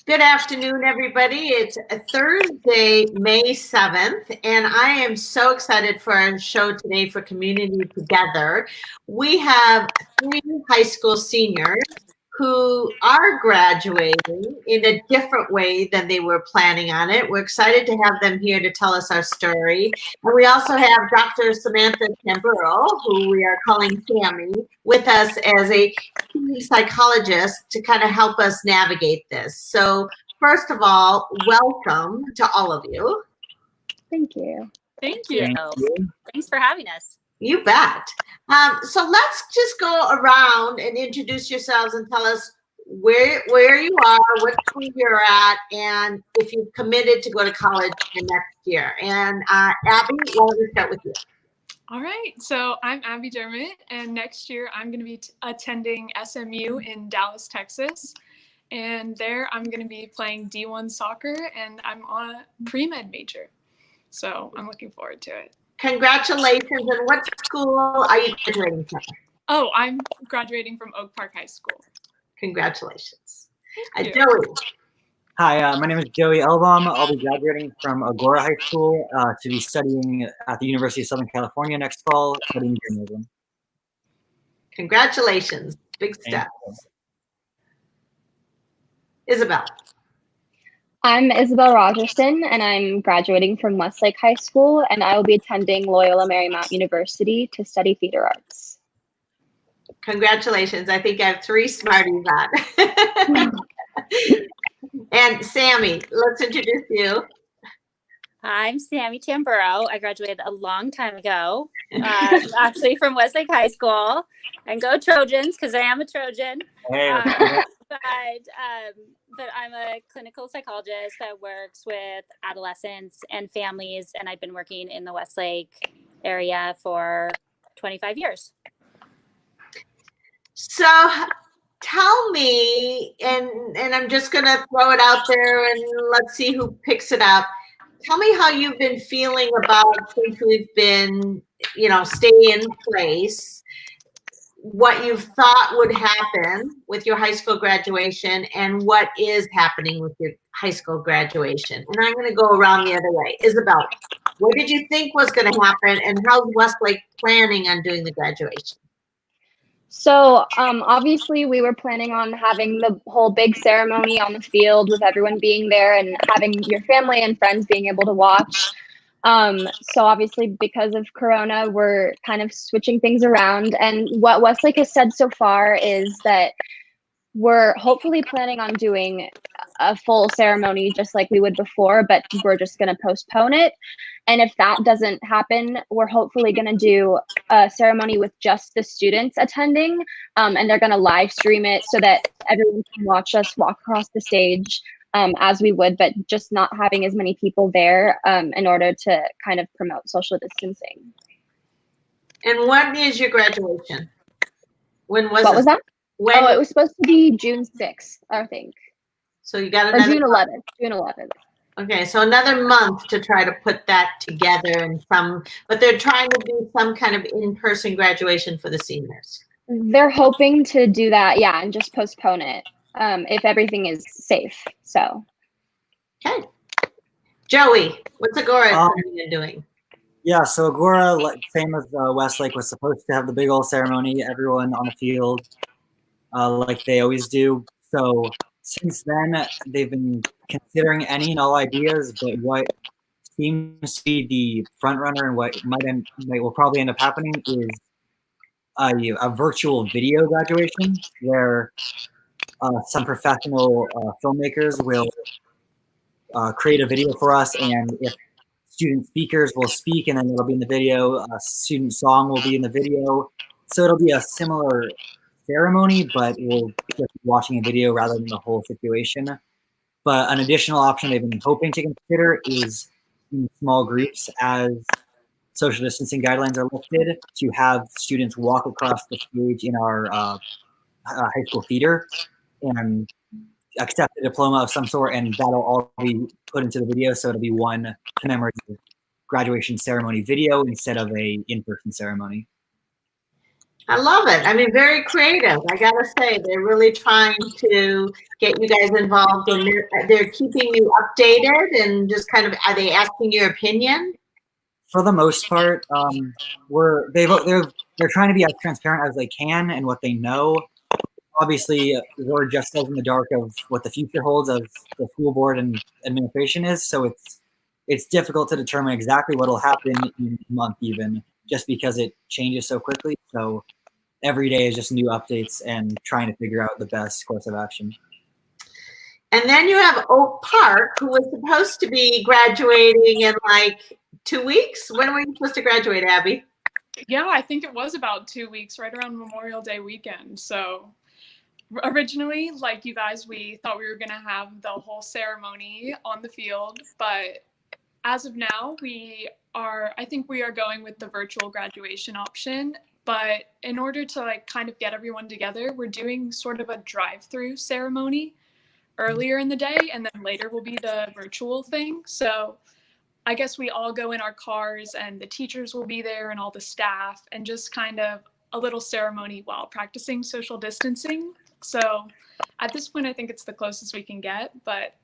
Good afternoon, everybody. It's Thursday, May 7th, and I am so excited for our show today for Community Together. We have 3 high school seniors who are graduating in a different way than they were planning on it. We're excited to have them here to tell us our story. And we also have Dr. Samantha Tamburro, who we are calling Sammy, with us as a psychologist to kind of help us navigate this. So first of all, welcome to all of you. Thank you. Thank you. Thanks for having us. You bet. So let's just go around and introduce yourselves and tell us where you are, what school you're at, and if you've committed to go to college the next year. And Abby, why don't we start with you? All right, so I'm Abby Dermott, and next year I'm going to be attending SMU in Dallas, Texas. And there I'm going to be playing D1 soccer, and I'm on a pre-med major. So I'm looking forward to it. Congratulations. And what school are you graduating from? Oh, I'm graduating from Oak Park High School. Congratulations. Thank you. Joey. Hi, my name is Joey Elbaum. I'll be graduating from Agora High School to be studying at the University of Southern California next fall, studying journalism. Congratulations. Big step. Isabel. I'm Isabel Rogerson, and I'm graduating from Westlake High School, and I will be attending Loyola Marymount University to study theater arts. Congratulations. I think I have 3 smarties on. And Sammy, let's introduce you. I'm Sammy Tamburro. I graduated a long time ago, actually from Westlake High School. And go Trojans, because I am a Trojan. Hey. But I'm a clinical psychologist that works with adolescents and families, and I've been working in the Westlake area for 25 years. So tell me, and I'm just going to throw it out there and let's see who picks it up. Tell me how you've been feeling about, since we've been, stay in place, what you've thought would happen with your high school graduation and what is happening with your high school graduation. And I'm going to go around the other way. Isabel, what did you think was going to happen, and how's Westlake planning on doing the graduation? So obviously we were planning on having the whole big ceremony on the field with everyone being there and having your family and friends being able to watch. So obviously because of Corona, we're kind of switching things around. And what Westlake has said so far is that we're hopefully planning on doing a full ceremony just like we would before, but we're just going to postpone it. And if that doesn't happen, we're hopefully going to do a ceremony with just the students attending, and they're going to live stream it so that everyone can watch us walk across the stage as we would, but just not having as many people there in order to kind of promote social distancing. And when is your graduation? When was What was that? When? Oh, it was supposed to be June 6th, I think. So you got Or another June 11th. June 11th. Okay, so another month to try to put that together, and but they're trying to do some kind of in-person graduation for the seniors. They're hoping to do that, yeah, and just postpone it if everything is safe. So. Okay. Joey, what's Agora doing? Yeah, so Agora, same as Westlake, was supposed to have the big old ceremony, everyone on the field, like they always do. So since then, they've been considering any and all ideas, but what seems to be the front runner and what will probably end up happening is a virtual video graduation where some professional filmmakers will create a video for us, and if student speakers will speak, and then it'll be in the video, a student song will be in the video. So it'll be a similar ceremony, but we'll just be watching a video rather than the whole situation. But an additional option they've been hoping to consider is in small groups, as social distancing guidelines are lifted, to have students walk across the stage in our high school theater and accept a diploma of some sort, and that'll all be put into the video. So it'll be one commemorative graduation ceremony video instead of a in-person ceremony. I love it. I mean, very creative. I gotta say, they're really trying to get you guys involved, and they're keeping you updated and just kind of, are they asking your opinion? For the most part, they're trying to be as transparent as they can and what they know. Obviously, we're just as in the dark of what the future holds as the school board and administration is. So it's difficult to determine exactly what will happen in a month, even just because it changes so quickly. So every day is just new updates and trying to figure out the best course of action. And then you have Oak Park, who was supposed to be graduating in like 2 weeks. When were you supposed to graduate, Abby? Yeah, I think it was about 2 weeks, right around Memorial Day weekend. So originally, like you guys, we thought we were going to have the whole ceremony on the field, but as of now, I think we are going with the virtual graduation option. But in order to like kind of get everyone together, we're doing sort of a drive-through ceremony earlier in the day, and then later will be the virtual thing. So I guess we all go in our cars, and the teachers will be there and all the staff, and just kind of a little ceremony while practicing social distancing. So at this point, I think it's the closest we can get, but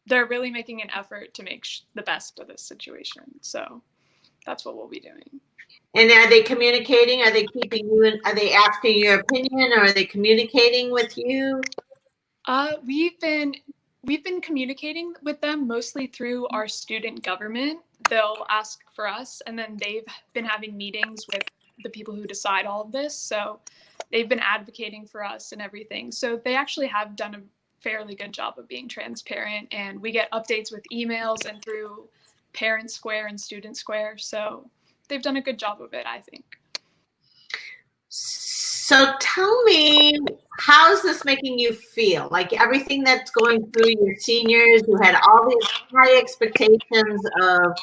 they're really making an effort to make the best of this situation. So that's what we'll be doing. And are they communicating? Are they keeping you in? Are they asking your opinion, or are they communicating with you? We've been communicating with them mostly through our student government. They'll ask for us, and then they've been having meetings with the people who decide all of this. So they've been advocating for us and everything. So they actually have done a fairly good job of being transparent, and we get updates with emails and through Parent Square and Student Square. So they've done a good job of it, I think. So tell me, how's this making you feel? Like everything that's going through your seniors, you had all these high expectations of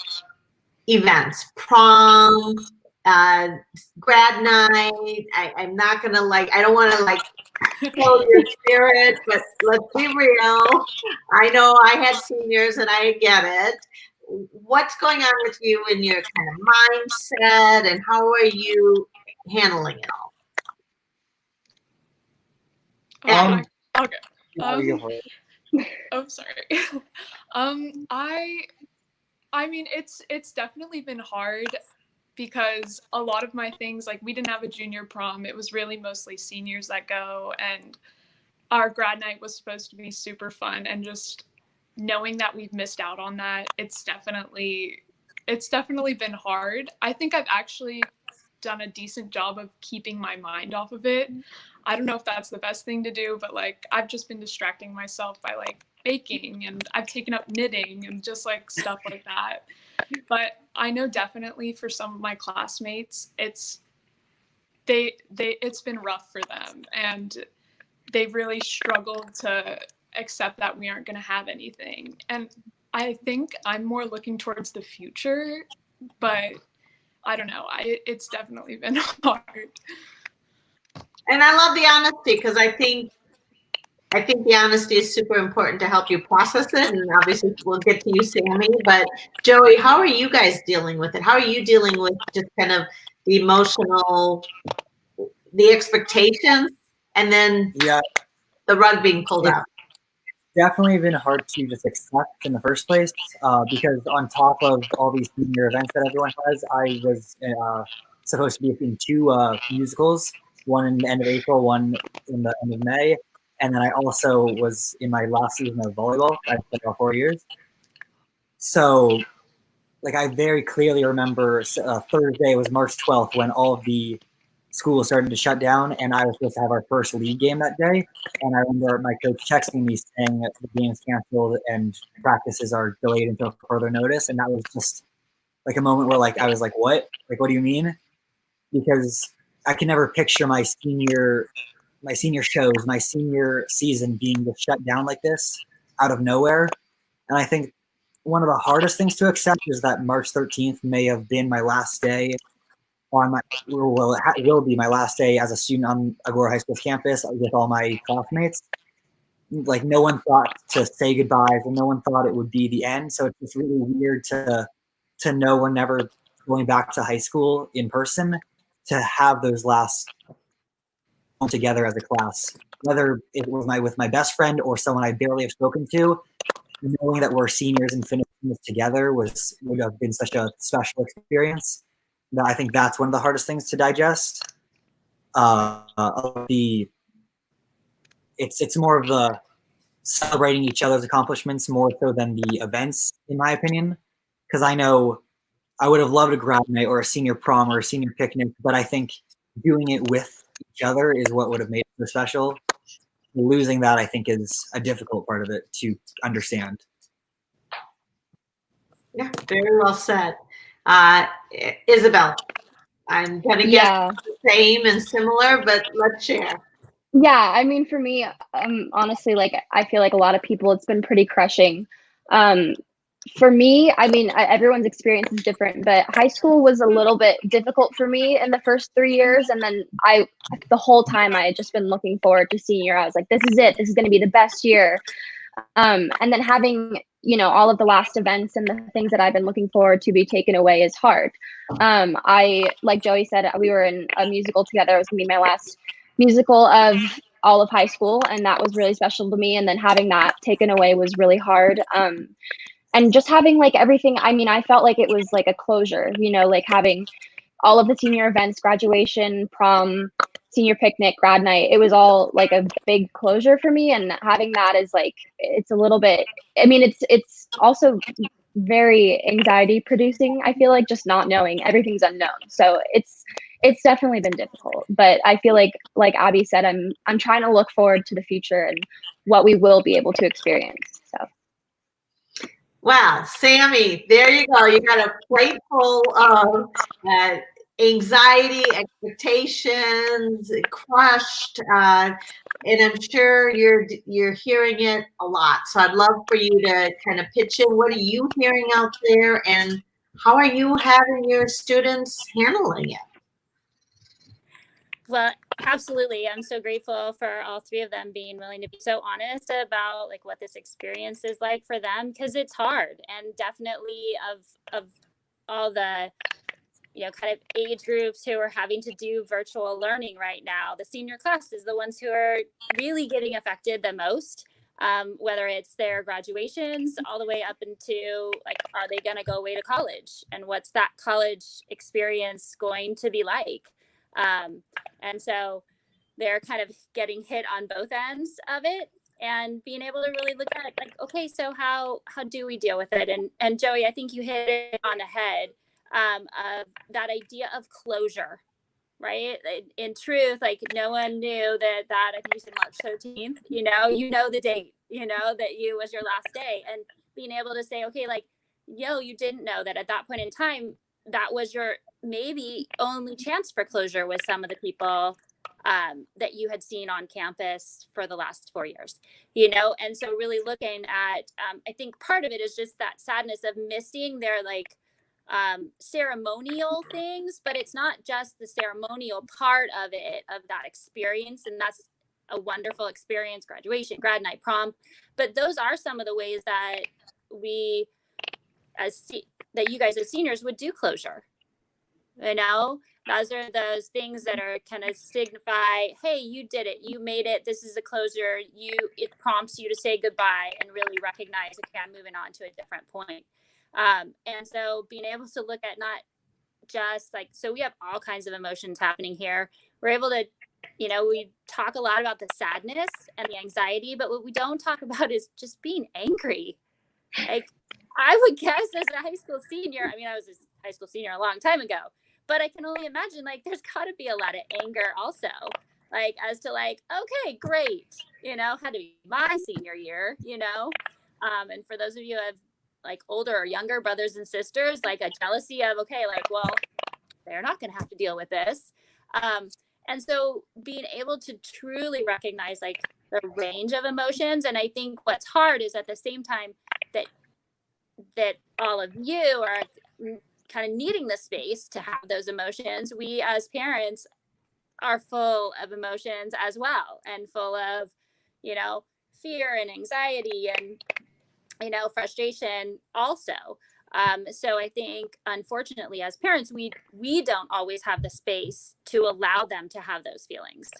events, prom, grad night. I'm not gonna I don't want to kill your spirit, but let's be real. I know I had seniors and I get it. What's going on with you in your kind of mindset, and how are you handling it all? Okay. Oh, sorry. I mean, it's definitely been hard because a lot of my things, like we didn't have a junior prom. It was really mostly seniors that go, and our grad night was supposed to be super fun, and just knowing that we've missed out on that, it's definitely been hard. I think I've actually done a decent job of keeping my mind off of it. I don't know if that's the best thing to do, but I've just been distracting myself by baking, and I've taken up knitting and just stuff like that. But I know definitely for some of my classmates, it's been rough for them, and they've really struggled to accept that we aren't going to have anything. And I think I'm more looking towards the future, but I don't know. It's definitely been hard. And I love the honesty, because I think the honesty is super important to help you process it. And obviously we'll get to you, Sammy, but Joey, how are you guys dealing with it? How are you dealing with just kind of the emotional, the expectations, and then the rug being pulled out? Definitely been hard to just accept in the first place, because on top of all these senior events that everyone has, I was supposed to be in 2 musicals, one in the end of April, one in the end of May, and then I also was in my last season of volleyball. I played all 4 years. So, I very clearly remember Thursday was March 12th when all of the school started to shut down, and I was supposed to have our first league game that day. And I remember my coach texting me saying that the game's canceled and practices are delayed until further notice. And that was just a moment where I was like, what? What do you mean? Because I can never picture my senior shows, my senior season being just shut down like this out of nowhere. And I think one of the hardest things to accept is that March 13th may have been my last day it will be my last day as a student on Agoura High School's campus with all my classmates. No one thought to say goodbyes, and no one thought it would be the end. So it's just really weird to know we're never going back to high school in person, to have those last together as a class, whether it was with my best friend or someone I barely have spoken to. Knowing that we're seniors and finishing this together would have been such a special experience that I think that's one of the hardest things to digest. It's more of the celebrating each other's accomplishments more so than the events, in my opinion. Because I know I would have loved a grad night or a senior prom or a senior picnic, but I think doing it with each other is what would have made it so special. Losing that, I think, is a difficult part of it to understand. Yeah, very well said. Isabel, I'm going to guess the same and similar, but let's share. Yeah, I mean, for me, honestly, like, I feel like a lot of people, it's been pretty crushing. For me, I mean, everyone's experience is different, but high school was a little bit difficult for me in the first 3 years. And then the whole time I had just been looking forward to senior. I was like, this is it. This is going to be the best year. And then having, all of the last events and the things that I've been looking forward to be taken away is hard. Like Joey said, we were in a musical together. It was going to be my last musical of all of high school, and that was really special to me. And then having that taken away was really hard. And just having like everything, I mean, I felt like it was like a closure, like having all of the senior events, graduation, prom, senior picnic, grad night, it was all like a big closure for me. And having that is like, it's a little bit, I mean, it's also very anxiety producing. I feel like just not knowing, everything's unknown. So it's definitely been difficult, but I feel like Abby said, I'm trying to look forward to the future and what we will be able to experience. So. Wow, Sammy, there you go. You got a plate full of anxiety, expectations, crushed, and I'm sure you're hearing it a lot. So I'd love for you to kind of pitch in. What are you hearing out there, and how are you having your students handling it? Well, absolutely. I'm so grateful for all three of them being willing to be so honest about like what this experience is like for them, because it's hard. And definitely of all the kind of age groups who are having to do virtual learning right now, the senior class is the ones who are really getting affected the most. Whether it's their graduations all the way up into like, are they going to go away to college, and what's that college experience going to be like? And so they're kind of getting hit on both ends of it, and being able to really look at it like, okay, so how do we deal with it? And Joey, I think you hit it on the head, of that idea of closure, right? In truth, like no one knew that I think you said March 13th, you know the date, that you was your last day, and being able to say, okay, like, you didn't know that at that point in time, that was your maybe only chance for closure with some of the people that you had seen on campus for the last 4 years, and so really looking at, I think part of it is just that sadness of missing their like ceremonial things, but it's not just the ceremonial part of it, of that experience. And that's a wonderful experience, graduation, grad night, prom. But those are some of the ways that we, that you guys as seniors would do closure. Those are those things that are kind of signify, hey, you did it, you made it, this is a closure, it prompts you to say goodbye and really recognize, okay, I'm moving on to a different point. And so being able to look at not just like, so we have all kinds of emotions happening here. We're able to, we talk a lot about the sadness and the anxiety, but what we don't talk about is just being angry. Like, I would guess as a high school senior, I mean, I was a high school senior a long time ago, but I can only imagine like there's got to be a lot of anger also, like as to like, okay, great, had to be my senior year, and for those of you who have like older or younger brothers and sisters, like a jealousy of, okay, like, well, they're not going to have to deal with this. And so being able to truly recognize like the range of emotions. And I think what's hard is at the same time that all of you are kind of needing the space to have those emotions, we as parents are full of emotions as well, and full of, fear and anxiety and, frustration also. So I think, unfortunately, as parents, we don't always have the space to allow them to have those feelings.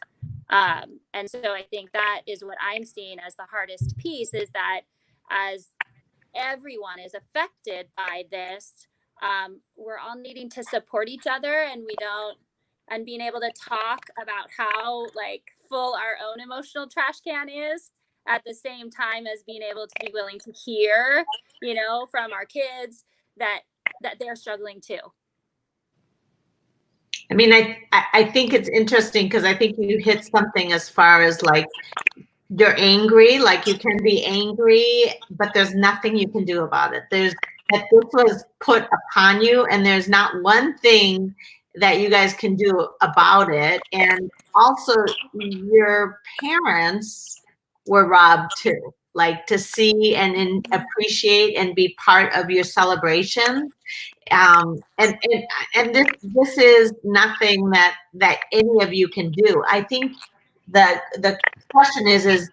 And so I think that is what I'm seeing as the hardest piece, is that as everyone is affected by this, we're all needing to support each other, and being able to talk about how like full our own emotional trash can is, at the same time as being able to be willing to hear, from our kids that they're struggling too. I mean, I think it's interesting because I think you hit something as far as like, you're angry, like you can be angry, but there's nothing you can do about it. That this was put upon you, and there's not one thing that you guys can do about it. And also, your parents were robbed too, like to see and appreciate and be part of your celebration. And this is nothing that any of you can do. I think the question is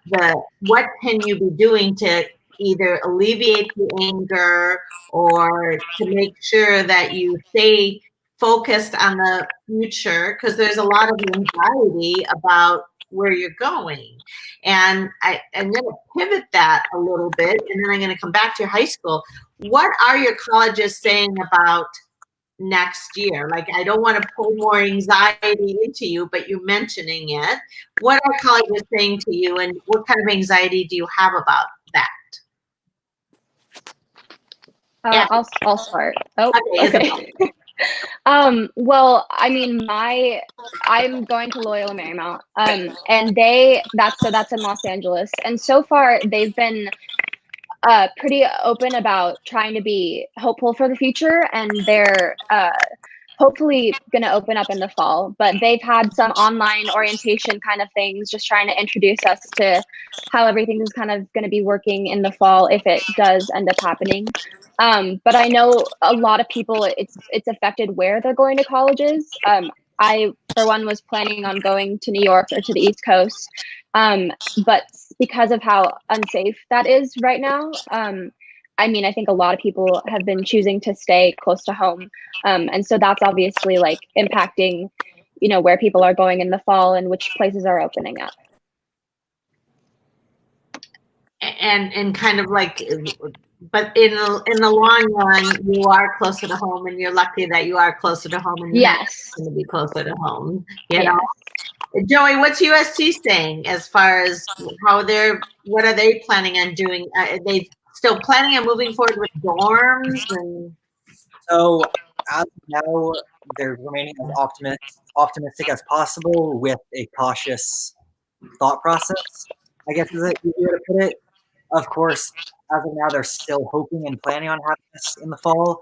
what can you be doing to either alleviate the anger or to make sure that you stay focused on the future, because there's a lot of anxiety about where you're going. And I'm going to pivot that a little bit, and then I'm going to come back to your high school. What are your colleges saying about next year? Like, I don't want to pull more anxiety into you, but you're mentioning it. What are colleges saying to you, and what kind of anxiety do you have about that? Yeah. I'll start. Oh, Okay. Well, I mean, I'm going to Loyola Marymount, and that's in Los Angeles, and so far they've been pretty open about trying to be hopeful for the future, and they're hopefully going to open up in the fall. But they've had some online orientation kind of things, just trying to introduce us to how everything is kind of going to be working in the fall if it does end up happening. But I know a lot of people, it's affected where they're going to colleges. I, for one, was planning on going to New York or to the East Coast. But because of how unsafe that is right now, I mean, I think a lot of people have been choosing to stay close to home. And so that's obviously like impacting, where people are going in the fall and which places are opening up. And kind of like, but in the long run, you are closer to home, and you're lucky that you are closer to home, and you're going to be closer to home. You know, Joey, what's USC saying as far as what are they planning on doing? Are they still planning on moving forward with dorms? And so as of now, they're remaining as optimistic as possible with a cautious thought process, I guess is a easy way to put it. Of course, as of now, they're still hoping and planning on having this in the fall.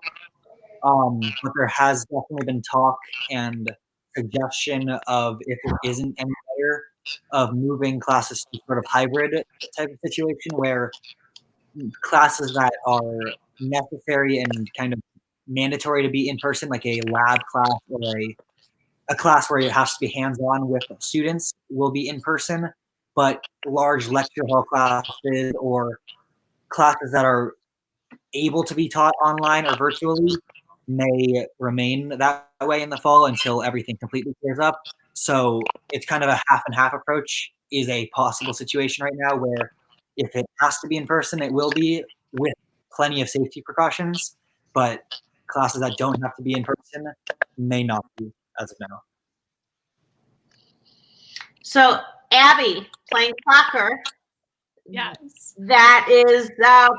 But there has definitely been talk and suggestion of, if it isn't any better, of moving classes to sort of hybrid type of situation where classes that are necessary and kind of mandatory to be in person, like a lab class or a class where it has to be hands-on with students, will be in person, but large lecture hall classes or classes that are able to be taught online or virtually may remain that way in the fall until everything completely clears up. So it's kind of a half and half approach is a possible situation right now, where if it has to be in person, it will be with plenty of safety precautions, but classes that don't have to be in person may not be as of now. so, Abby, playing soccer, Yes. that is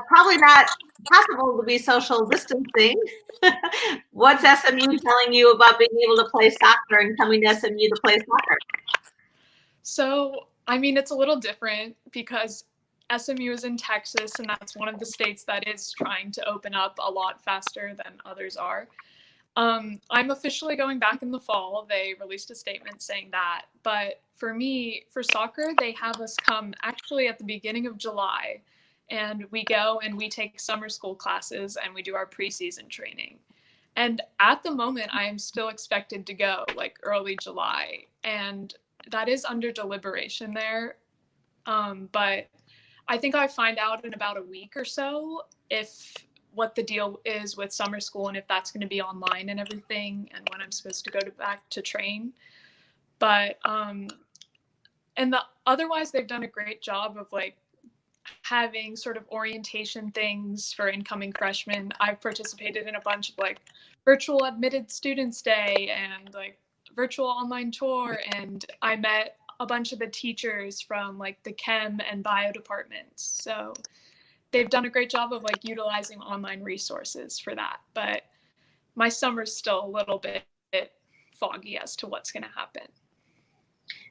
probably not possible to be social distancing. What's SMU telling you about being able to play soccer and coming to SMU to play soccer? So, I mean, it's a little different because SMU is in Texas, and that's one of the states that is trying to open up a lot faster than others are. I'm officially going back in the fall. They released a statement saying that. But for me, for soccer, they have us come actually at the beginning of July. And we go and we take summer school classes and we do our preseason training. And at the moment, I am still expected to go like early July. And that is under deliberation there. But I think I find out in about a week or so what the deal is with summer school and if that's going to be online and everything and when I'm supposed to go back to train. But And otherwise, they've done a great job of like having sort of orientation things for incoming freshmen. I've participated in a bunch of like virtual admitted students day and like virtual online tour, and I met a bunch of the teachers from like the chem and bio departments. So they've done a great job of like utilizing online resources for that. But my summer's still a little bit foggy as to what's going to happen.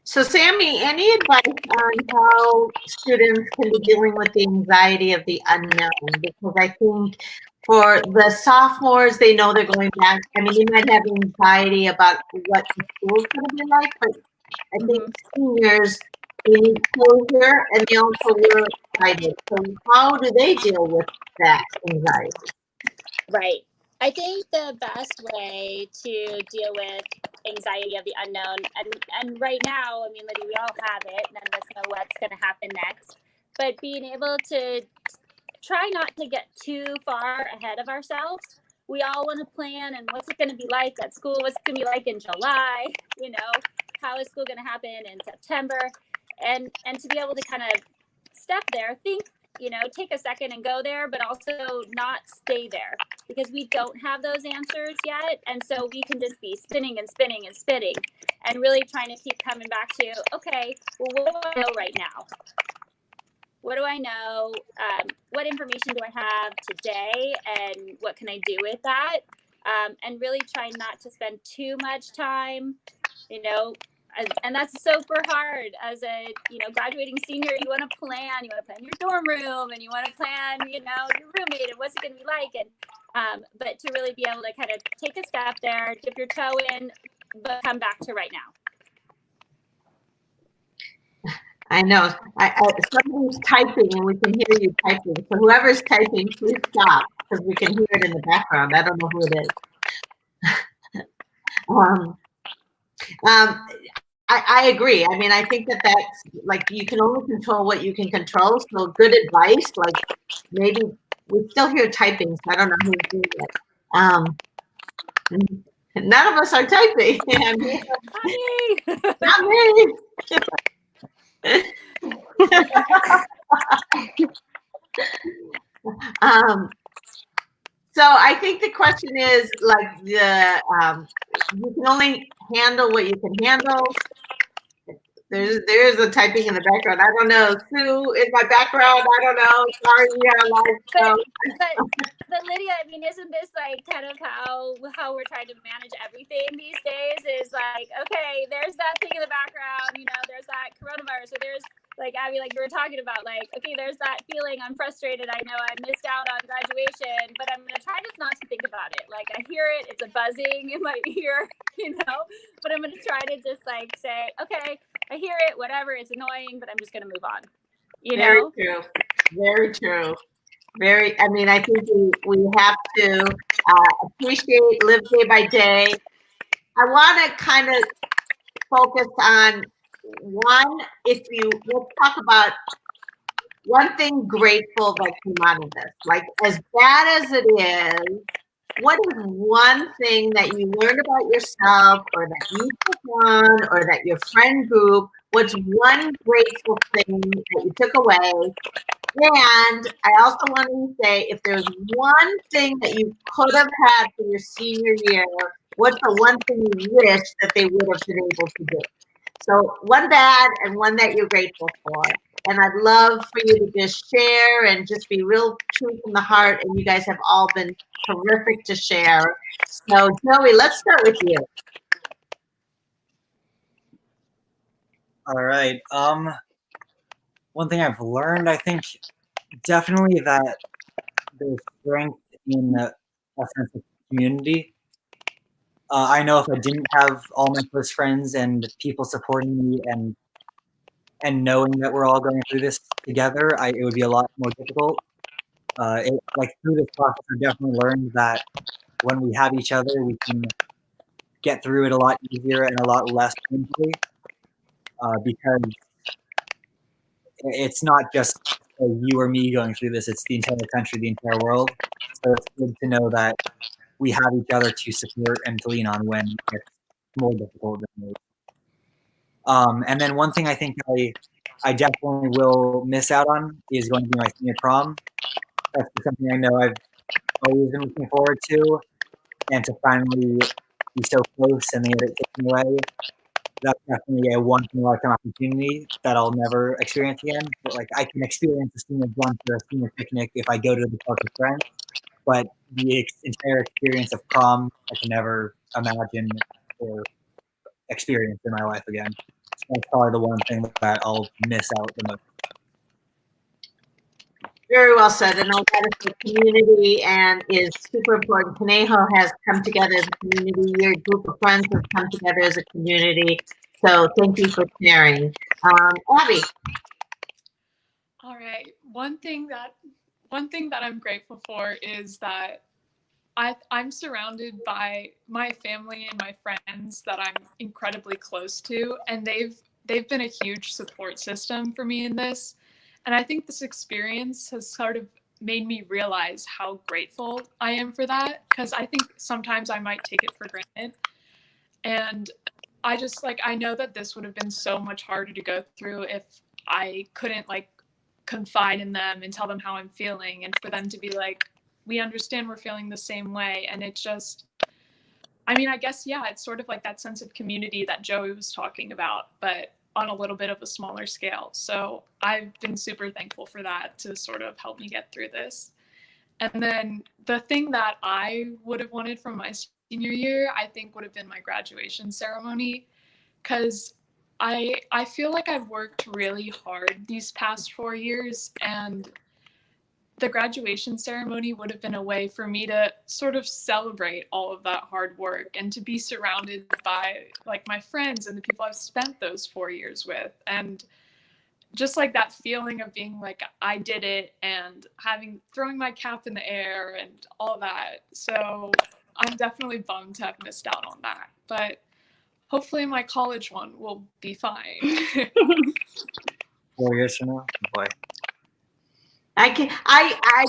So Sammy, any advice on how students can be dealing with the anxiety of the unknown? Because I think for the sophomores, they know they're going back. I mean, they might have anxiety about what the school's going to be like, but I think seniors, they need closure and they also were excited. So how do they deal with that anxiety? Right. I think the best way to deal with anxiety of the unknown, and right now, I mean, Lydia, we all have it. None of us know what's going to happen next. But being able to try not to get too far ahead of ourselves. We all want to plan and what's it going to be like at school? What's it going to be like in July? You know, how is school going to happen in September? And to be able to kind of step there, think, you know, take a second and go there, but also not stay there because we don't have those answers yet. And so we can just be spinning and spinning and spinning and really trying to keep coming back to, okay, well, what do I know right now? What do I know? What information do I have today? And what can I do with that? And really try not to spend too much time, you know, and that's super hard as a, you know, graduating senior. You want to plan your dorm room and you want to plan, you know, your roommate and what's it going to be like. And, but to really be able to kind of take a step there, dip your toe in, but come back to right now. I know. Somebody's typing and we can hear you typing. So whoever's typing, please stop because we can hear it in the background. I don't know who it is. I agree. I mean, I think that's like you can only control what you can control. So good advice, like maybe we still hear typing, so I don't know who's doing it. None of us are typing. Not me. So I think the question is like you can only handle what you can handle. There's a typing in the background. I don't know. Sue in my background. I don't know. Sorry, we are live. But Lydia, I mean, isn't this like kind of how we're trying to manage everything these days? Is like, okay, there's that thing in the background. You know, there's that coronavirus. Or there's like Abby, like you were talking about, like, okay, there's that feeling. I'm frustrated. I know I missed out on graduation, but I'm gonna try just not to think about it. Like I hear it. It's a buzzing in my ear, you know. But I'm gonna try to just like say, okay, I hear it. Whatever. It's annoying, but I'm just gonna move on. You know. Very true. Very true. I mean, I think we have to appreciate, live day by day. I want to kind of focus on let's talk about one thing grateful that came out of this. Like, as bad as it is, what is one thing that you learned about yourself or that you took on or that your friend group, what's one grateful thing that you took away? And I also want to say, if there's one thing that you could have had for your senior year, what's the one thing you wish that they would have been able to do? So one bad and one that you're grateful for. And I'd love for you to just share and just be real true from the heart. And you guys have all been terrific to share. So Joey, let's start with you. All right. One thing I've learned, I think, definitely that there's strength in a sense of community. I know if I didn't have all my close friends and people supporting me and knowing that we're all going through this together, it would be a lot more difficult. Like through this process, I've definitely learned that when we have each other, we can get through it a lot easier and a lot less painfully. Because it's not just you or me going through this, it's the entire country, the entire world. So it's good to know that we have each other to support and to lean on when it's more difficult than it is. And then one thing I think I definitely will miss out on is going to be my senior prom. That's something I know I've always been looking forward to, and to finally be so close and then get it taken away. That's definitely a once in a lifetime opportunity that I'll never experience again. But like I can experience a senior brunch or a senior picnic if I go to the park with friends, but the entire experience of prom I can never imagine or experience in my life again. So that's probably the one thing that I'll miss out the most. Very well said. And all that is the community and is super important. Conejo has come together as a community. Your group of friends has come together as a community. So thank you for sharing. Abby. All right. One thing that I'm grateful for is that I'm surrounded by my family and my friends that I'm incredibly close to, and they've been a huge support system for me in this. And I think this experience has sort of made me realize how grateful I am for that, because I think sometimes I might take it for granted. And I just I know that this would have been so much harder to go through if I couldn't confide in them and tell them how I'm feeling, and for them to be like, we understand we're feeling the same way. And it just, I mean, I guess, yeah, it's sort of like that sense of community that Joey was talking about, but on a little bit of a smaller scale. So I've been super thankful for that to sort of help me get through this. And then the thing that I would have wanted from my senior year, I think would have been my graduation ceremony, because I feel like I've worked really hard these past 4 years, and the graduation ceremony would have been a way for me to sort of celebrate all of that hard work and to be surrounded by my friends and the people I've spent those 4 years with, and just that feeling of being like, I did it, and throwing my cap in the air and all that. So I'm definitely bummed to have missed out on that, but hopefully my college one will be fine. 4 years from now, boy. I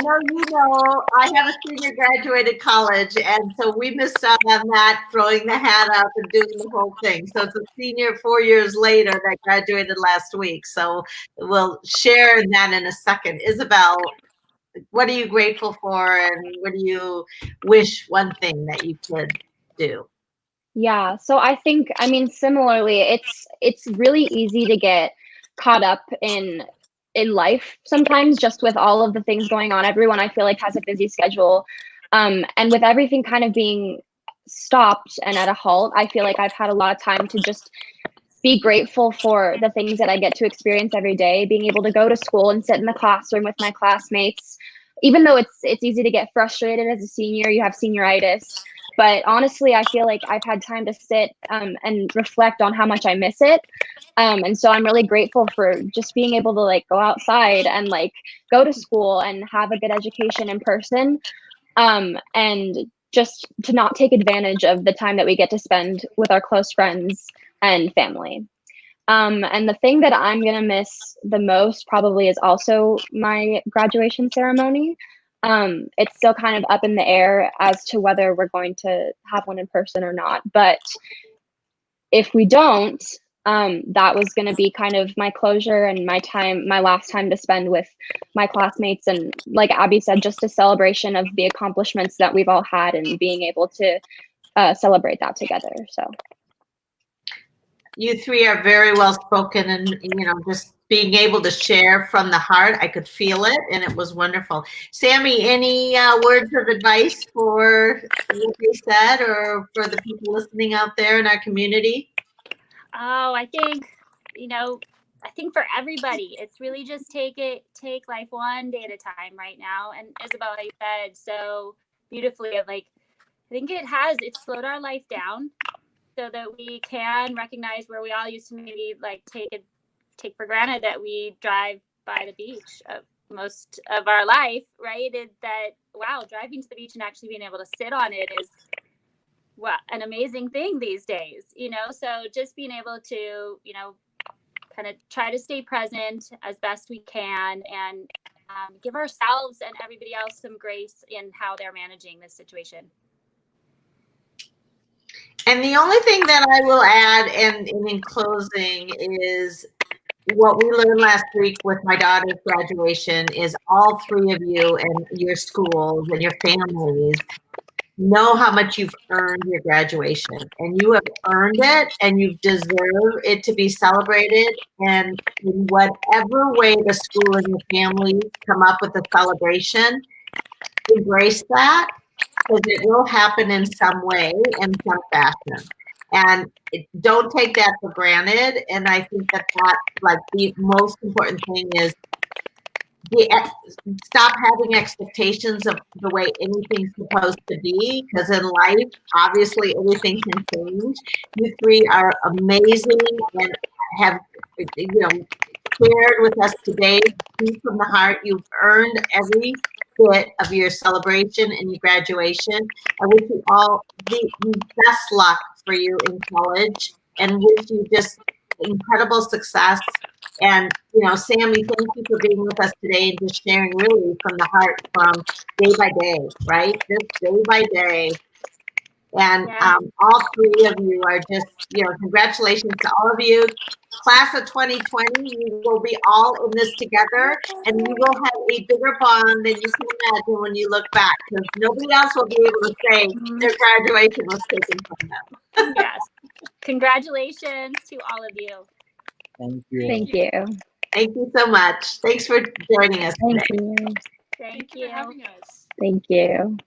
know, I have a senior graduated college, and so we missed out on that, throwing the hat up and doing the whole thing. So it's a senior 4 years later that graduated last week. So we'll share that in a second. Isabel, what are you grateful for, and what do you wish one thing that you could do? Yeah, so I think, I mean, similarly, it's really easy to get caught up in life sometimes, just with all of the things going on. Everyone, I feel like, has a busy schedule. And with everything kind of being stopped and at a halt, I feel like I've had a lot of time to just be grateful for the things that I get to experience every day, being able to go to school and sit in the classroom with my classmates. Even though it's easy to get frustrated as a senior, you have senioritis. But honestly, I feel like I've had time to sit and reflect on how much I miss it. And so I'm really grateful for just being able to go outside and go to school and have a good education in person. And just to not take advantage of the time that we get to spend with our close friends and family. And the thing that I'm going to miss the most probably is also my graduation ceremony. It's still kind of up in the air as to whether we're going to have one in person or not. But if we don't, that was going to be kind of my closure and my last time to spend with my classmates. And like Abby said, just a celebration of the accomplishments that we've all had and being able to celebrate that together. So. You three are very well spoken, and just being able to share from the heart, I could feel it, and it was wonderful. Sammy, any words of advice for what they said, or for the people listening out there in our community? Oh, I think for everybody, it's really just take life one day at a time right now. And Isabel, you said so beautifully of I think it's slowed our life down, so that we can recognize where we all used to maybe take for granted that we drive by the beach of most of our life, right? Driving to the beach and actually being able to sit on it is an amazing thing these days, so just being able to, kind of try to stay present as best we can, and give ourselves and everybody else some grace in how they're managing this situation. And the only thing that I will add, and in closing, is what we learned last week with my daughter's graduation is all three of you and your schools and your families know how much you've earned your graduation, and you have earned it, and you deserve it to be celebrated. And in whatever way the school and your family come up with a celebration, embrace that, because it will happen in some way, in some fashion. And don't take that for granted. And I think that like the most important thing is stop having expectations of the way anything's supposed to be, because in life, obviously, everything can change. You three are amazing and have, shared with us today, from the heart. You've earned every bit of your celebration and your graduation. I wish you all the best luck for you in college, and wish you just incredible success. And Sammy, thank you for being with us today and just sharing really from the heart, from day by day, right? Just day by day. And all three of you are just, congratulations to all of you. Class of 2020, you will be all in this together, and you will have a bigger bond than you can imagine when you look back, because nobody else will be able to say their graduation was taken from them. Yes. Congratulations to all of you. Thank you. Thank you. Thank you so much. Thanks for joining us today. Thank you. Thank for you. having us. Thank you.